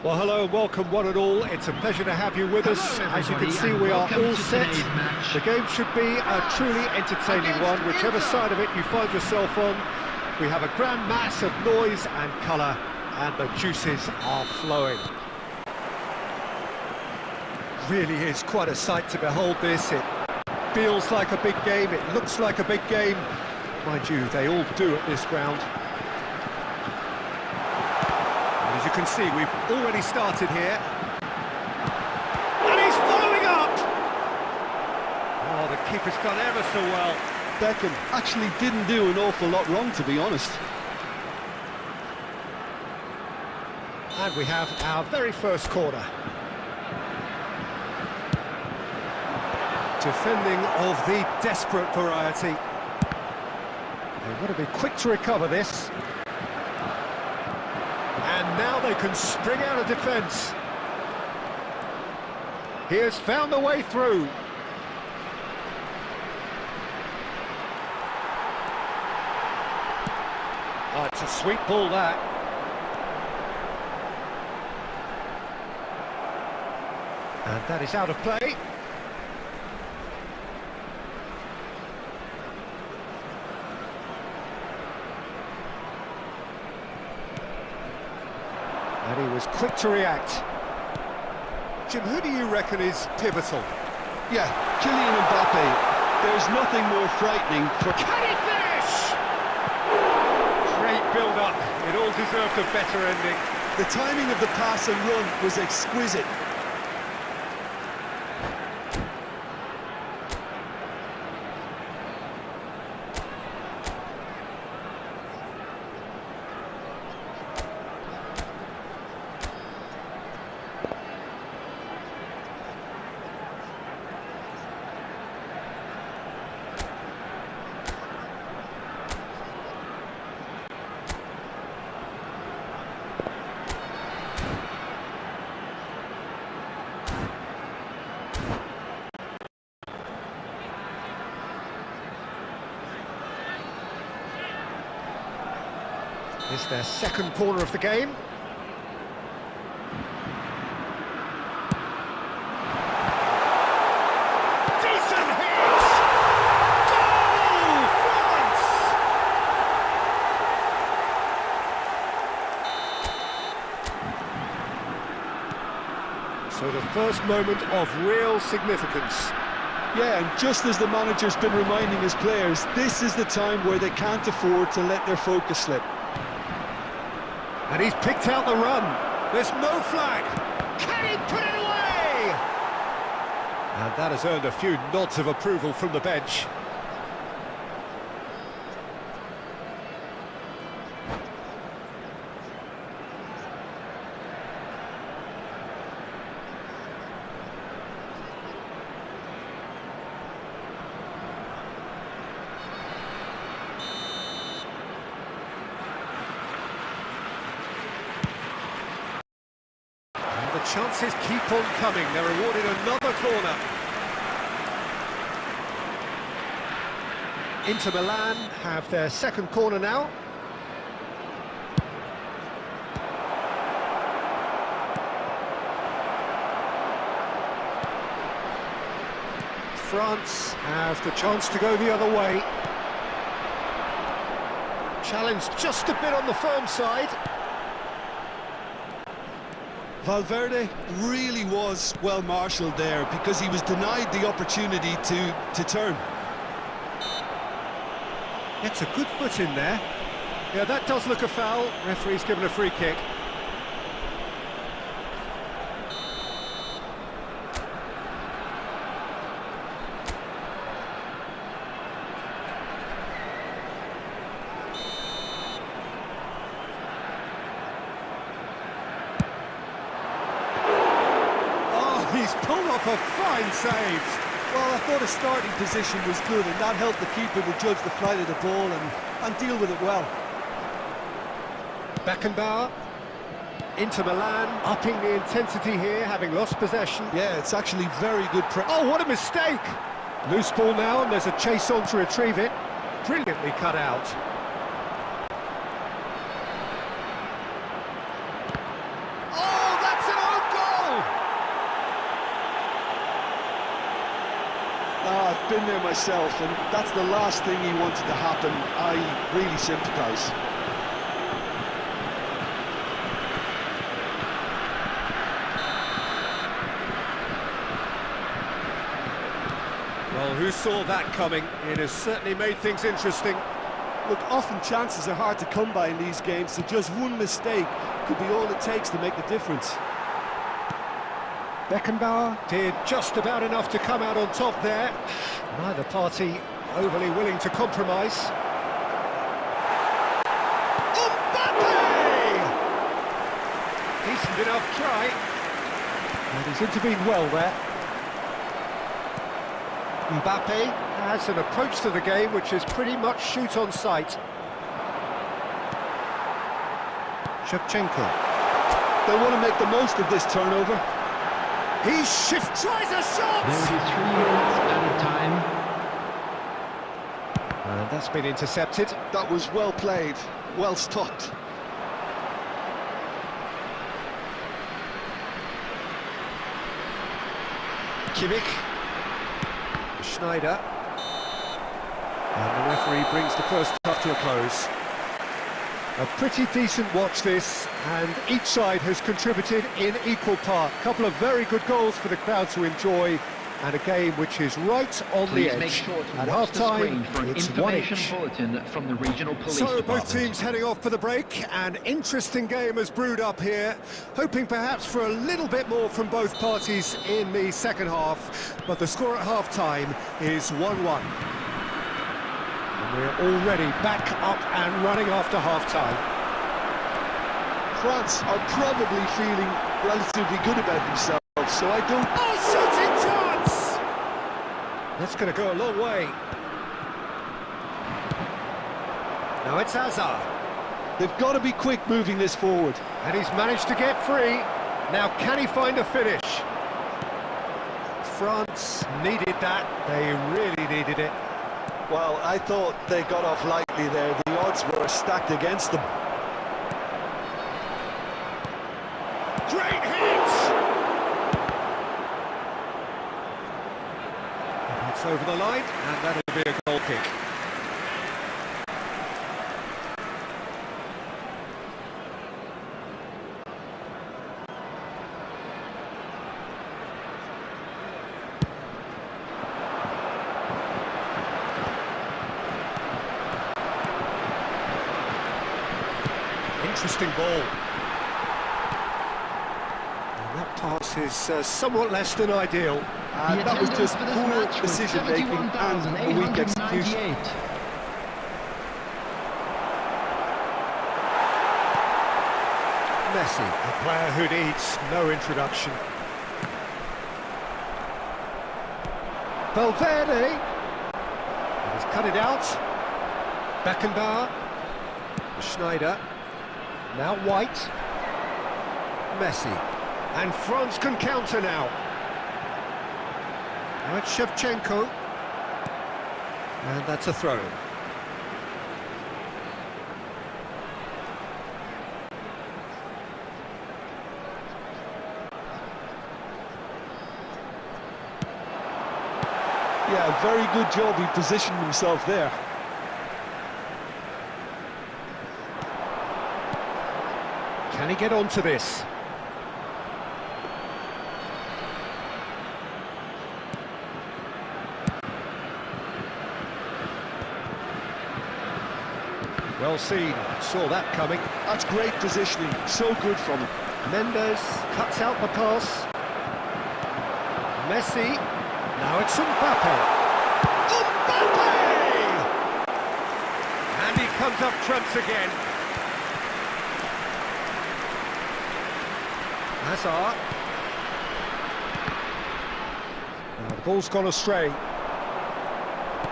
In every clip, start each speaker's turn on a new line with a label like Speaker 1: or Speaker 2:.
Speaker 1: Well, hello and welcome one and all. It's a pleasure to have you with us. As you can see, we are all set. The game should be a truly entertaining one, whichever side of it you find yourself on. We have a grand mass of noise and colour, and the juices are flowing. Really is quite a sight to behold this. It feels like a big game, it looks like a big game. Mind you, they all do at this ground. As you can see, we've already started here. And he's following up! Oh, the keeper's done ever so well.
Speaker 2: Beckham actually didn't do an awful lot wrong, to be honest.
Speaker 1: And we have our very first corner. Defending of the desperate variety. They want to be quick to recover this. And now they can spring out of defence. He has found a way through. Oh, it's a sweet ball, that. And that is out of play. And he was quick to react. Jim, who do you reckon is pivotal?
Speaker 2: Yeah, Kylian Mbappe. There's nothing more frightening for...
Speaker 1: Can he finish? Great build-up. It all deserved a better ending.
Speaker 2: The timing of the pass and run was exquisite.
Speaker 1: It's their second corner of the game. Decent hit! Goal! France! So the first moment of real significance.
Speaker 2: Yeah, and just as the manager's been reminding his players, this is the time where they can't afford to let their focus slip.
Speaker 1: And he's picked out the run. There's no flag. Can he put it away? And that has earned a few nods of approval from the bench. Chances keep on coming. They're awarded another corner. Inter Milan have their second corner now. France have the chance to go the other way. Challenge just a bit on the firm side.
Speaker 2: Valverde really was well marshalled there because he was denied the opportunity to turn.
Speaker 1: Gets a good foot in there. Yeah, that does look a foul. Referee's given a free kick. He's pulled off a fine save.
Speaker 2: Well, I thought his starting position was good, and that helped the keeper to judge the flight of the ball and deal with it well.
Speaker 1: Beckenbauer, Inter Milan, upping the intensity here, having lost possession.
Speaker 2: Yeah, it's actually very good press.
Speaker 1: Oh, what a mistake! Loose ball now, and there's a chase on to retrieve it. Brilliantly cut out. Oh, that's
Speaker 2: I've been there myself, and that's the last thing he wanted to happen. I really sympathise.
Speaker 1: Well, who saw that coming? It has certainly made things interesting.
Speaker 2: Look, often chances are hard to come by in these games, so just one mistake could be all it takes to make the difference.
Speaker 1: Beckenbauer did just about enough to come out on top there. Neither party overly willing to compromise. Mbappe! Decent enough try. And he's intervened well there. Mbappe has an approach to the game which is pretty much shoot on sight. Shevchenko.
Speaker 2: They want to make the most of this turnover.
Speaker 1: He tries a shot!
Speaker 3: There is 3 minutes at a time.
Speaker 1: And that's been intercepted.
Speaker 2: That was well played, well stopped.
Speaker 1: Kimmich. Schneider. And the referee brings the first half to a close. A pretty decent watch this, and each side has contributed in equal part. A couple of very good goals for the crowd to enjoy, and a game which is right on the edge.
Speaker 3: Make sure to
Speaker 1: At
Speaker 3: watch the screen
Speaker 1: half-time,
Speaker 3: for an
Speaker 1: it's
Speaker 3: information
Speaker 1: 1-1.
Speaker 3: bulletin from the regional police
Speaker 1: So
Speaker 3: department.
Speaker 1: both teams heading off for the break. An interesting game has brewed up here, hoping perhaps for a little bit more from both parties in the second half, but the score at half-time is 1-1. We're already back up and running after half-time.
Speaker 2: France are probably feeling relatively good about themselves, so I don't...
Speaker 1: Oh, shooting chance! That's going to go a long way. Now it's Hazard.
Speaker 2: They've got to be quick moving this forward.
Speaker 1: And he's managed to get free. Now can he find a finish? France needed that. They really needed it.
Speaker 2: Well, I thought they got off lightly there. The odds were stacked against them.
Speaker 1: Great hit! It's over the line, and that'll be a goal kick. Interesting ball. And that pass is somewhat less than ideal.
Speaker 2: That was just poor decision-making and a weak execution.
Speaker 1: Messi, a player who needs no introduction. Valverde. He's cut it out. Beckenbauer. Schneider. Now White. Messi. And France can counter now. Now it's Shevchenko. And that's a throw.
Speaker 2: Yeah, very good job. He positioned himself there.
Speaker 1: Can he get onto this? Well seen, saw that coming.
Speaker 2: That's great positioning, so good from him.
Speaker 1: Mendes cuts out the pass. Messi, now it's Mbappe. Mbappe! And he comes up trumps again. Hazard. Now the ball's gone astray.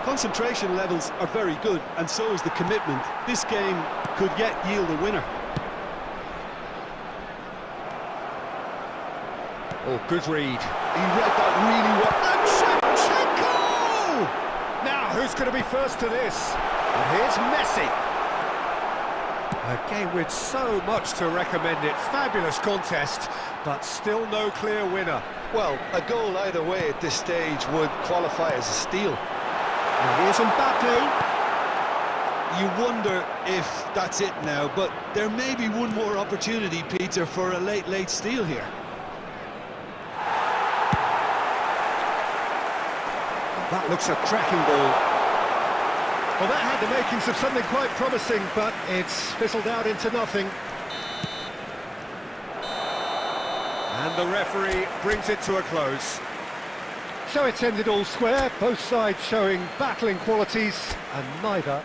Speaker 2: Concentration levels are very good, and so is the commitment. This game could yet yield a winner.
Speaker 1: Oh, good read.
Speaker 2: He read that really well.
Speaker 1: And Shevchenko! Now, who's going to be first to this? And here's Messi. A game with so much to recommend it. Fabulous contest, but still no clear winner.
Speaker 2: Well, a goal either way at this stage would qualify as a steal.
Speaker 1: And here's Mbappe.
Speaker 2: You wonder if that's it now, but there may be one more opportunity, Peter, for a late steal here.
Speaker 1: That looks a cracking ball. Well, that had the makings of something quite promising, but it's fizzled out into nothing. And the referee brings it to a close. So it's ended all square, both sides showing battling qualities, and neither...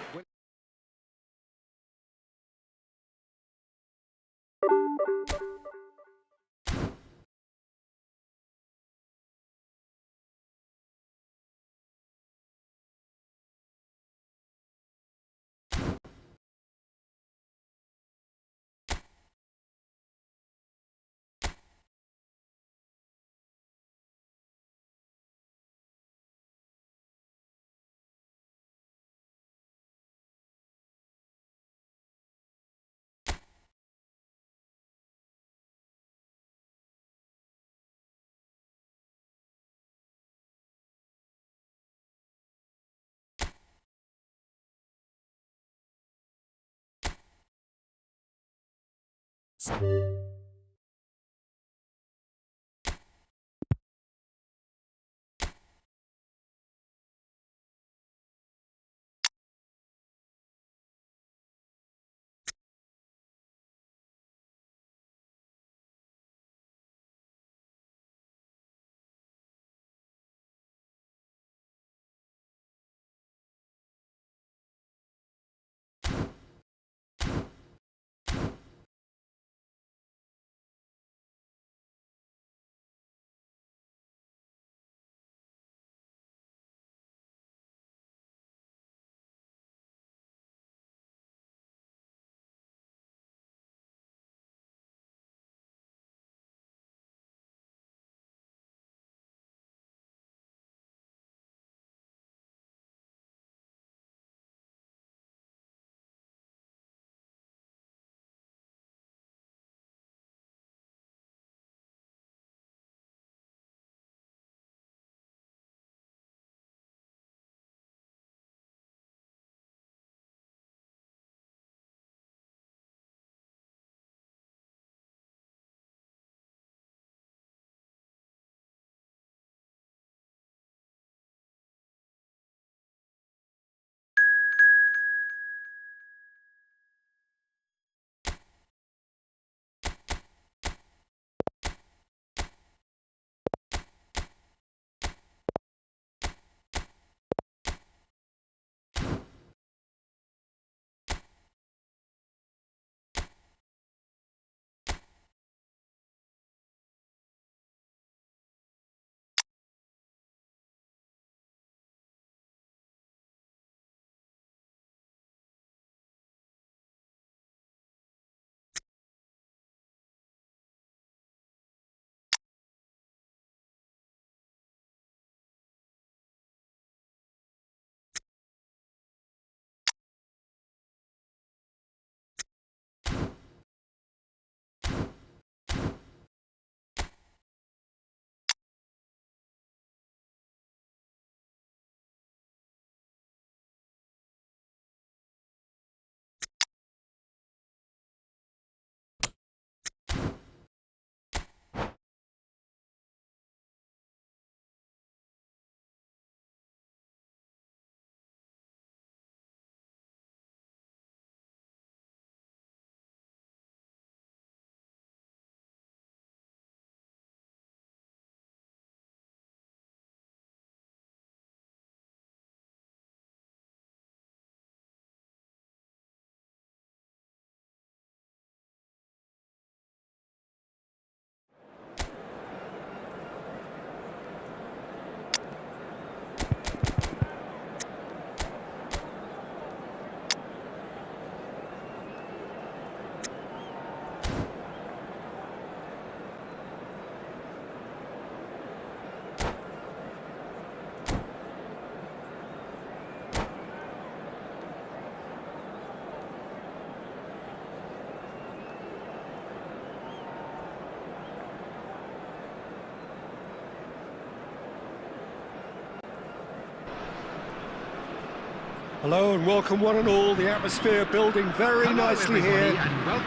Speaker 1: Hello and welcome one and all. The atmosphere building very nicely here.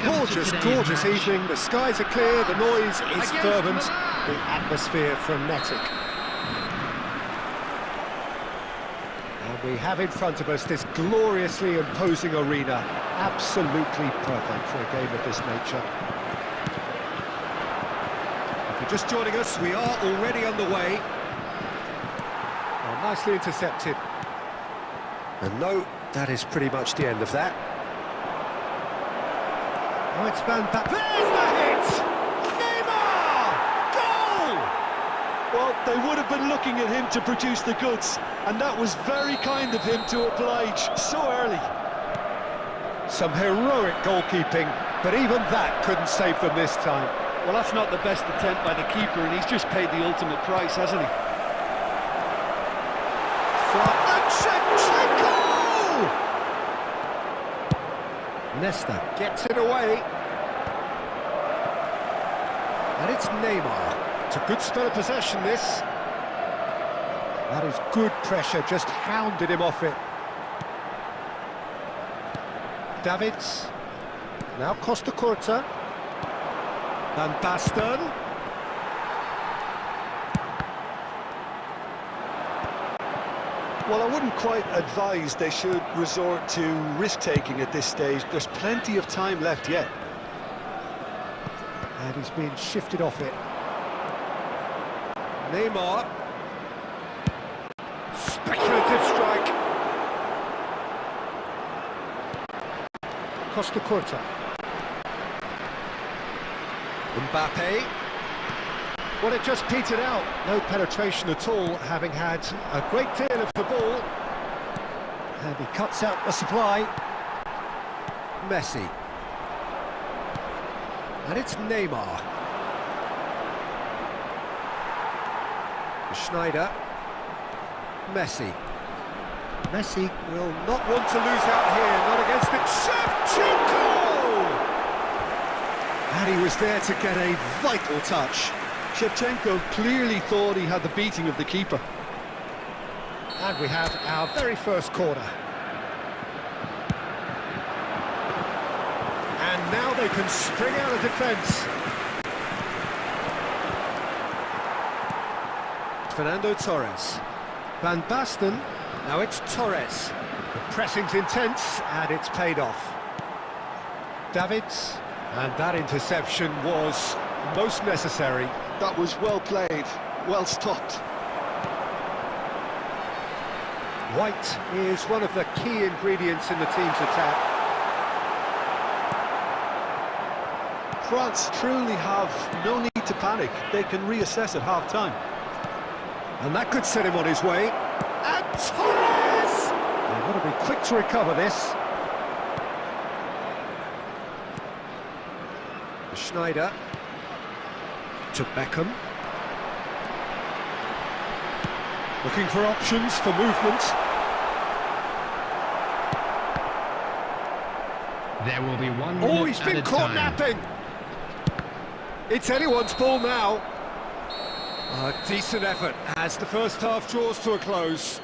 Speaker 1: Gorgeous, gorgeous evening. The skies are clear, the noise is fervent, the atmosphere frenetic. And we have in front of us this gloriously imposing arena. Absolutely perfect for a game of this nature. If you're just joining us, we are already underway. Well, nicely intercepted. And no, that is pretty much the end of that. Oh, it's Van Basten. There's the hit! Neymar! Goal!
Speaker 2: Well, they would have been looking at him to produce the goods, and that was very kind of him to oblige so early.
Speaker 1: Some heroic goalkeeping, but even that couldn't save them this time.
Speaker 4: Well, that's not the best attempt by the keeper, and he's just paid the ultimate price, hasn't he?
Speaker 1: Nesta gets it away. And it's Neymar. It's a good spell of possession, this. That is good pressure, just hounded him off it. Davids. Now Costa Curta. Van Basten.
Speaker 2: Well, I wouldn't quite advise they should resort to risk-taking at this stage. There's plenty of time left yet.
Speaker 1: And he's being shifted off it. Neymar. Speculative strike. Costa Curta. Mbappe. Well, it just petered out. No penetration at all, having had a great deal of the ball. And he cuts out the supply. Messi. And it's Neymar. Schneider. Messi. Messi will not want to lose out here, not against it. Shevchenko! And he was there to get a vital touch.
Speaker 2: Shevchenko clearly thought he had the beating of the keeper.
Speaker 1: And we have our very first corner. And now they can spring out of defence. Fernando Torres. Van Basten. Now it's Torres. The pressing's intense and it's paid off. Davids. And that interception was most necessary.
Speaker 2: That was well played, well stopped.
Speaker 1: White is one of the key ingredients in the team's attack.
Speaker 2: France truly have no need to panic. They can reassess at half-time.
Speaker 1: And that could set him on his way. And Torres! They've got to be quick to recover this. Schneider. To Beckham. Looking for options for movement.
Speaker 3: There will be 1 minute
Speaker 1: Oh, he's been caught napping. It's anyone's ball now. A decent effort as the first half draws to a close.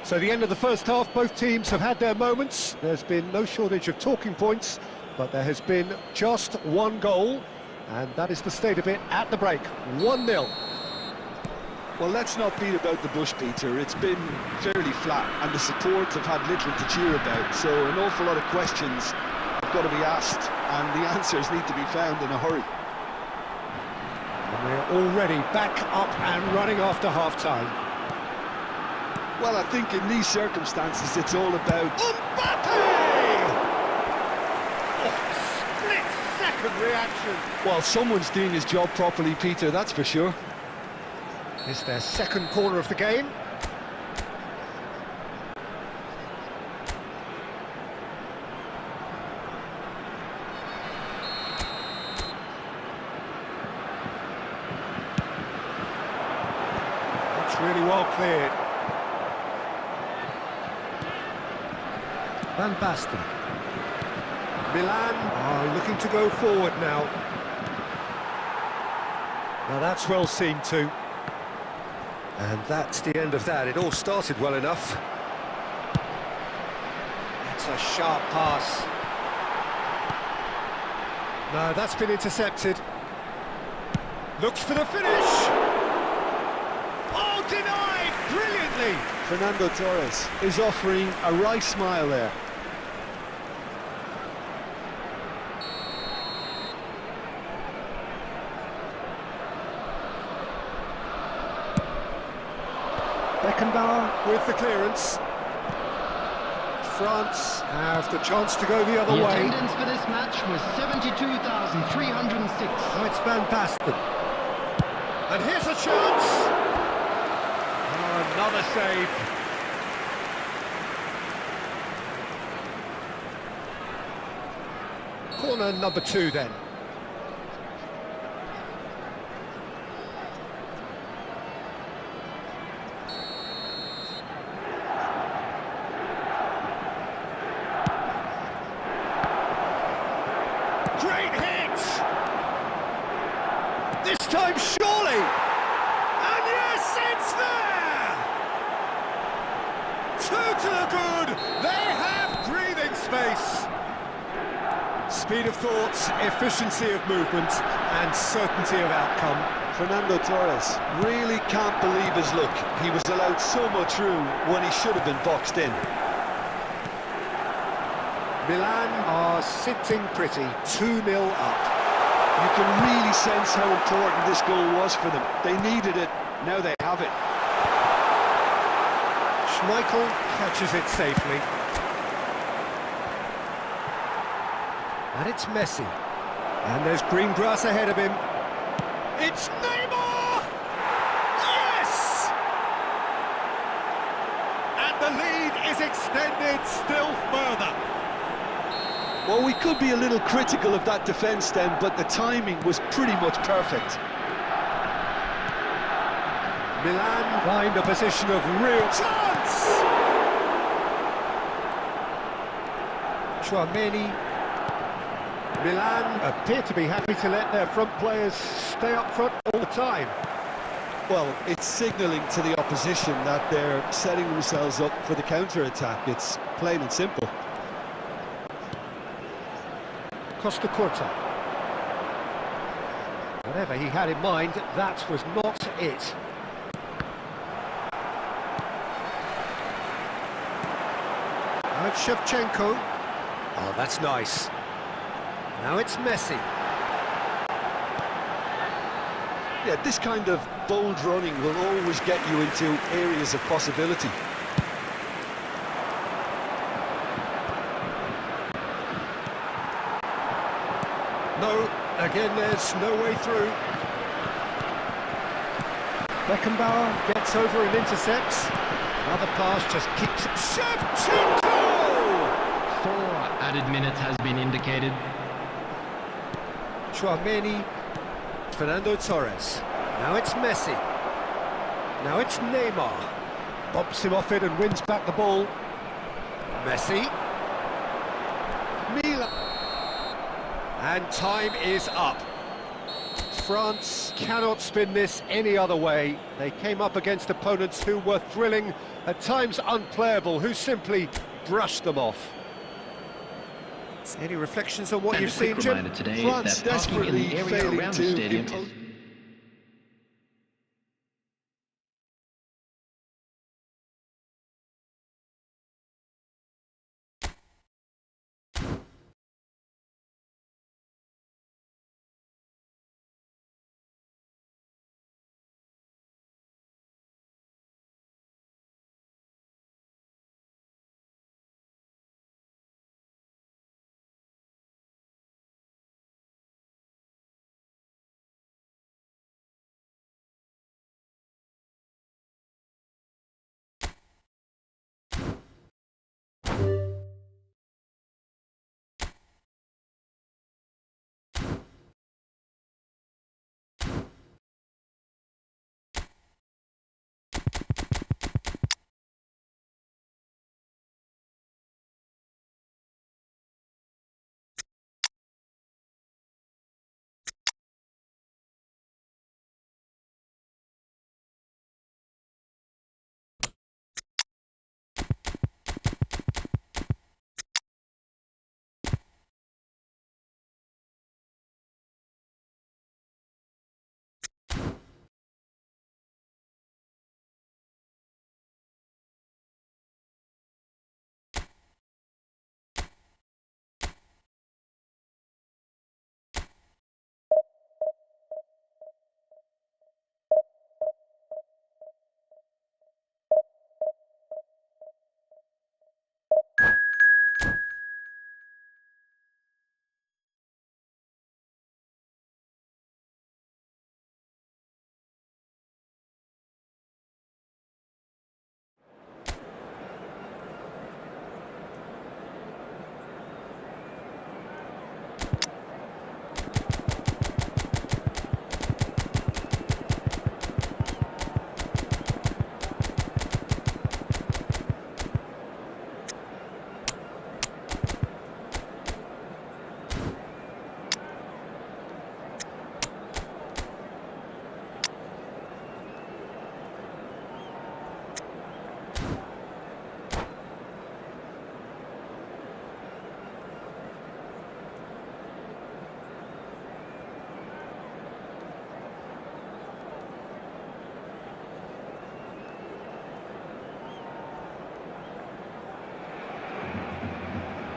Speaker 1: So the end of the first half, both teams have had their moments. There's been no shortage of talking points, but there has been just one goal. And that is the state of it at the break, 1-0.
Speaker 2: Well, let's not beat about the bush, Peter. It's been fairly flat, and the supports have had little to cheer about. So an awful lot of questions have got to be asked, and the answers need to be found in a hurry.
Speaker 1: And we're already back up and running after half-time.
Speaker 2: Well, I think in these circumstances, it's all about...
Speaker 1: Mbappe! Reaction.
Speaker 2: Well, someone's doing his job properly, Peter, that's for sure.
Speaker 1: It's their second corner of the game. It's really well cleared. Van Basten. Milan are looking to go forward now. Now that's well seen too. And that's the end of that. It all started well enough. That's a sharp pass. No, that's been intercepted. Looks for the finish. Oh, denied brilliantly.
Speaker 2: Fernando Torres is offering a wry smile there.
Speaker 1: Beckenbauer with the clearance. France have the chance to go the other
Speaker 3: The
Speaker 1: way.
Speaker 3: attendance for this match was 72,306.
Speaker 1: Oh, it's gone past them. And here's a chance. Oh, another save. Corner number 2 then. Great hit! This time surely! And yes, it's there! 2 to the good! They have breathing space! Speed of thought, efficiency of movement, and certainty of outcome.
Speaker 2: Fernando Torres really can't believe his luck. He was allowed so much room when he should have been boxed in.
Speaker 1: Milan are sitting pretty, 2-0 up.
Speaker 2: You can really sense how important this goal was for them. They needed it, now they have it.
Speaker 1: Schmeichel catches it safely. And it's Messi. And there's green grass ahead of him. It's Neymar! Yes! And the lead is extended still further.
Speaker 2: Well, we could be a little critical of that defence then, but the timing was pretty much perfect.
Speaker 1: Milan find a position of real chance! Chouameni. Milan appear to be happy to let their front players stay up front all the time.
Speaker 2: Well, it's signalling to the opposition that they're setting themselves up for the counter-attack. It's plain and simple.
Speaker 1: Costa Curta. Whatever he had in mind, that was not it. Now it's Shevchenko. Oh, that's nice. Now it's Messi.
Speaker 2: Yeah, this kind of bold running will always get you into areas of possibility.
Speaker 1: No, again there's no way through. Beckenbauer gets over and intercepts. Another pass just keeps it. Shevchenko!
Speaker 3: 4 added minutes has been indicated.
Speaker 1: Chouameni. Fernando Torres. Now it's Messi. Now it's Neymar. Bumps him off it and wins back the ball. Messi. Milan. And time is up. France cannot spin this any other way. They came up against opponents who were thrilling, at times unplayable, who simply brushed them off. Any reflections on what
Speaker 3: And
Speaker 1: you've
Speaker 3: a quick
Speaker 1: seen, Jim?
Speaker 3: reminder today
Speaker 2: France
Speaker 3: that parking in the
Speaker 2: desperately
Speaker 3: area
Speaker 2: failing
Speaker 3: around
Speaker 2: to
Speaker 3: the stadium
Speaker 2: impose-
Speaker 3: is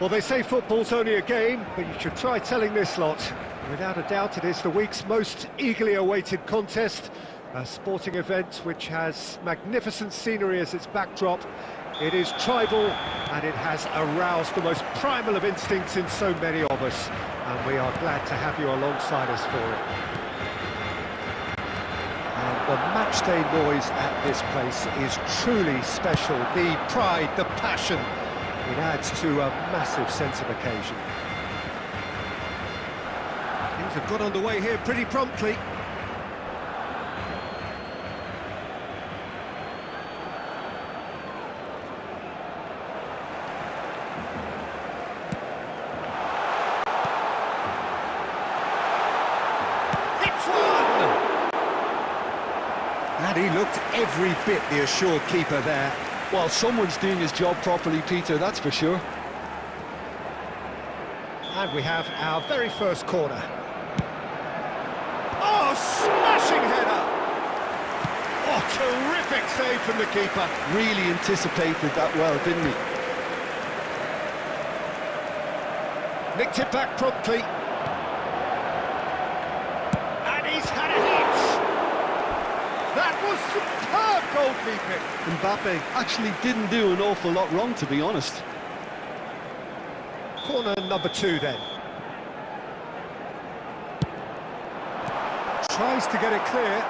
Speaker 1: Well, they say football's only a game, but you should try telling this lot. Without a doubt, it is the week's most eagerly awaited contest, a sporting event which has magnificent scenery as its backdrop. It is tribal, and it has aroused the most primal of instincts in so many of us, and we are glad to have you alongside us for it. And the matchday noise at this place is truly special. The pride, the passion, it adds to a massive sense of occasion. Things have got underway here pretty promptly. Hits one! And he looked every bit the assured keeper there.
Speaker 2: Well, someone's doing his job properly, Peter, that's for sure.
Speaker 1: And we have our very first corner. Oh, smashing header! Oh, terrific save from the keeper.
Speaker 2: Really anticipated that well, didn't he?
Speaker 1: Nicked it back promptly. And he's had a hit! That was superb goalkeeping.
Speaker 2: Mbappe actually didn't do an awful lot wrong, to be honest.
Speaker 1: Corner number 2 then. Tries to get it clear.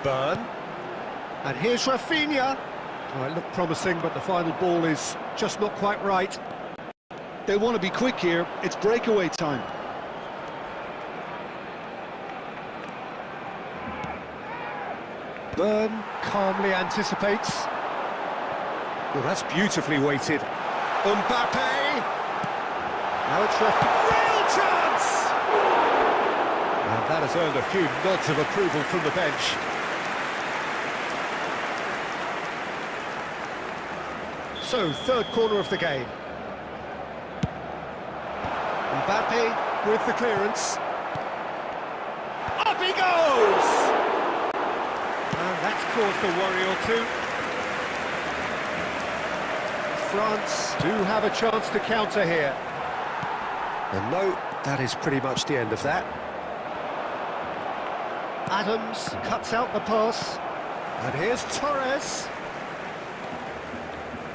Speaker 1: Burn. And here's Rafinha. Oh, it looked promising, but the final ball is just not quite right.
Speaker 2: They want to be quick here, it's breakaway time.
Speaker 1: Burn calmly anticipates. Well, that's beautifully weighted. Mbappe! Now it's real chance! And that has earned a few nods of approval from the bench. So, third corner of the game. Mbappe with the clearance. Up he goes! And that's caused a worry or two. France do have a chance to counter here. And no, that is pretty much the end of that. Adams cuts out the pass. And here's Torres.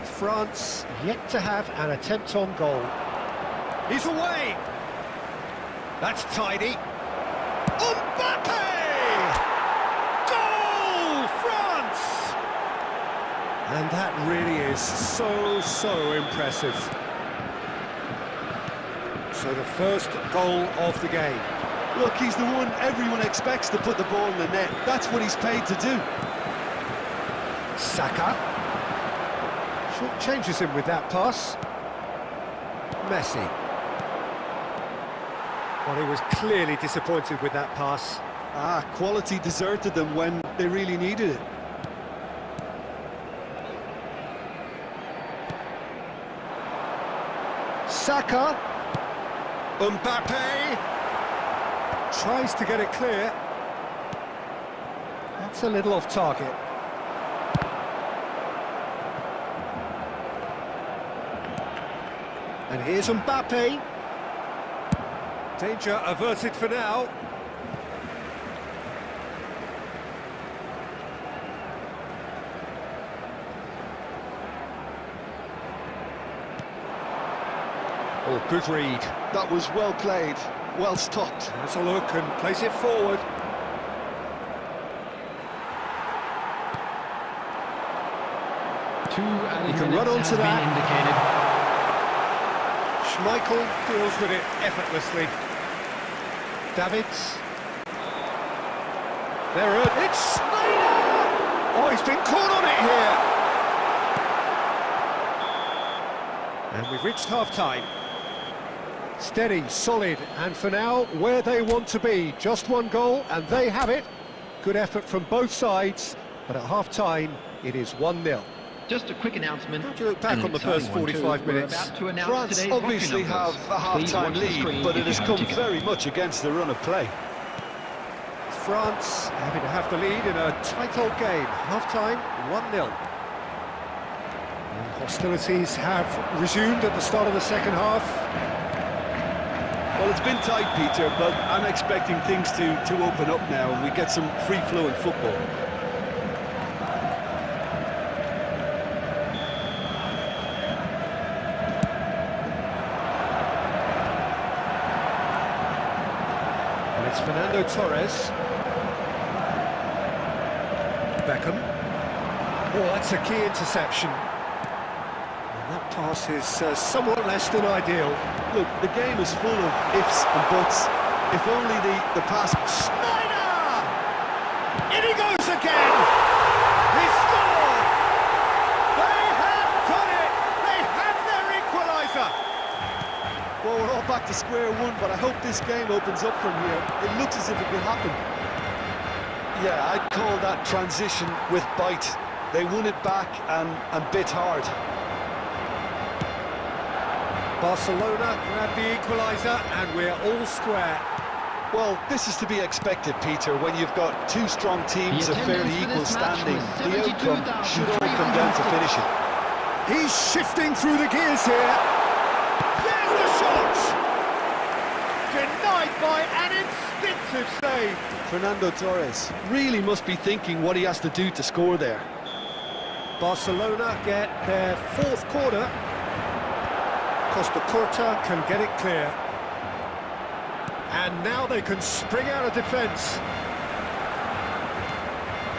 Speaker 1: France yet to have an attempt on goal. He's away! That's tidy. Mbappe! Goal! France! And that really is so impressive. So the first goal of the game.
Speaker 2: Look, he's the one everyone expects to put the ball in the net. That's what he's paid to do.
Speaker 1: Saka. Short changes him with that pass. Messi. Well, he was clearly disappointed with that pass.
Speaker 2: Quality deserted them when they really needed it.
Speaker 1: Saka. Mbappe. Tries to get it clear. That's a little off target. And here's Mbappe. Danger averted for now. Oh, good read.
Speaker 2: That was well played, well stopped.
Speaker 1: Has a look and plays it forward.
Speaker 3: He
Speaker 1: can run onto that.
Speaker 3: Indicated.
Speaker 1: Schmeichel deals with it effortlessly. Davids. It's Snyder! Oh, he's been caught on it here! And we've reached half-time. Steady, solid, and for now, where they want to be. Just one goal, and they have it. Good effort from both sides, but at half-time, it is 1-0.
Speaker 3: Just a quick announcement.
Speaker 1: How do you look back on the first 45 minutes?
Speaker 2: France obviously have a half-time lead, but it has come very much against the run of play.
Speaker 1: France having to have the lead in a tight old game. Half-time, 1-0. Hostilities have resumed at the start of the second half.
Speaker 2: Well, it's been tight, Peter, but I'm expecting things to open up now and we get some free-flowing football.
Speaker 1: And it's Fernando Torres. Beckham. Oh, that's a key interception. And that pass is somewhat less than ideal.
Speaker 2: Look, the game is full of ifs and buts. If only the pass...
Speaker 1: Snyder! In he goes again! He scored! They have done it! They have their equaliser!
Speaker 2: Well, we're all back to square one, but I hope this game opens up from here. It looks as if it could happen. Yeah, I'd call that transition with bite. They won it back and bit hard.
Speaker 1: Barcelona grab the equaliser and we're all square.
Speaker 2: Well, this is to be expected, Peter, when you've got two strong teams of fairly equal standing. The outcome should all come down to finishing.
Speaker 1: He's shifting through the gears here. There's the shot! Denied by an instinctive save.
Speaker 2: Fernando Torres really must be thinking what he has to do to score there.
Speaker 1: Barcelona get their fourth corner. Costa Curta can get it clear. And now they can spring out of defence.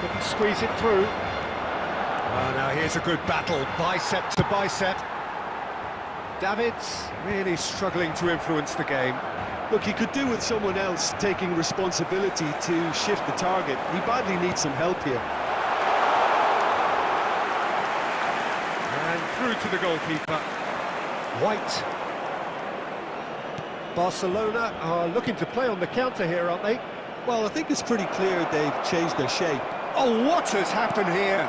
Speaker 1: Couldn't squeeze it through. Oh, now here's a good battle, bicep to bicep. David's really struggling to influence the game.
Speaker 2: Look, he could do with someone else taking responsibility to shift the target. He badly needs some help here.
Speaker 1: And through to the goalkeeper. White. Barcelona are looking to play on the counter here, aren't they?
Speaker 2: Well, I think it's pretty clear they've changed their shape.
Speaker 1: Oh, what has happened here?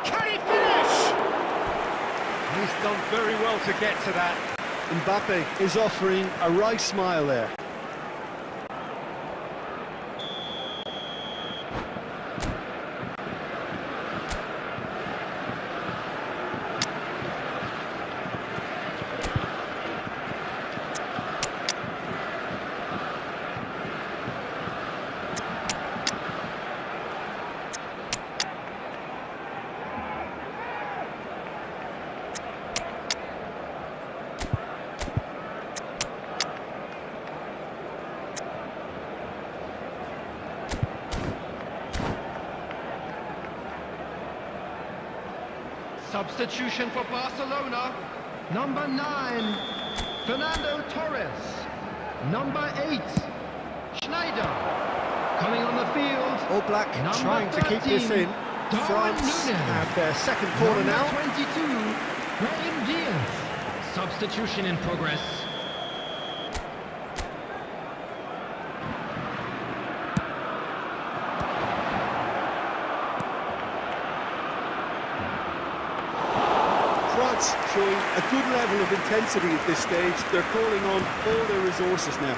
Speaker 1: Can he finish? He's done very well to get to that.
Speaker 2: Mbappe is offering a wry smile there.
Speaker 3: Substitution for Barcelona. Number 9, Fernando Torres. Number 8, Schneider. Coming on the field.
Speaker 1: All Black
Speaker 3: Number
Speaker 1: trying to keep this
Speaker 3: 13,
Speaker 1: in.
Speaker 3: Darwin
Speaker 1: France
Speaker 3: Núñez.
Speaker 1: have their second corner
Speaker 3: Number
Speaker 1: now.
Speaker 3: 22, Brahim Diaz. Substitution in progress.
Speaker 2: France showing a good level of intensity at this stage. They're calling on all their resources now.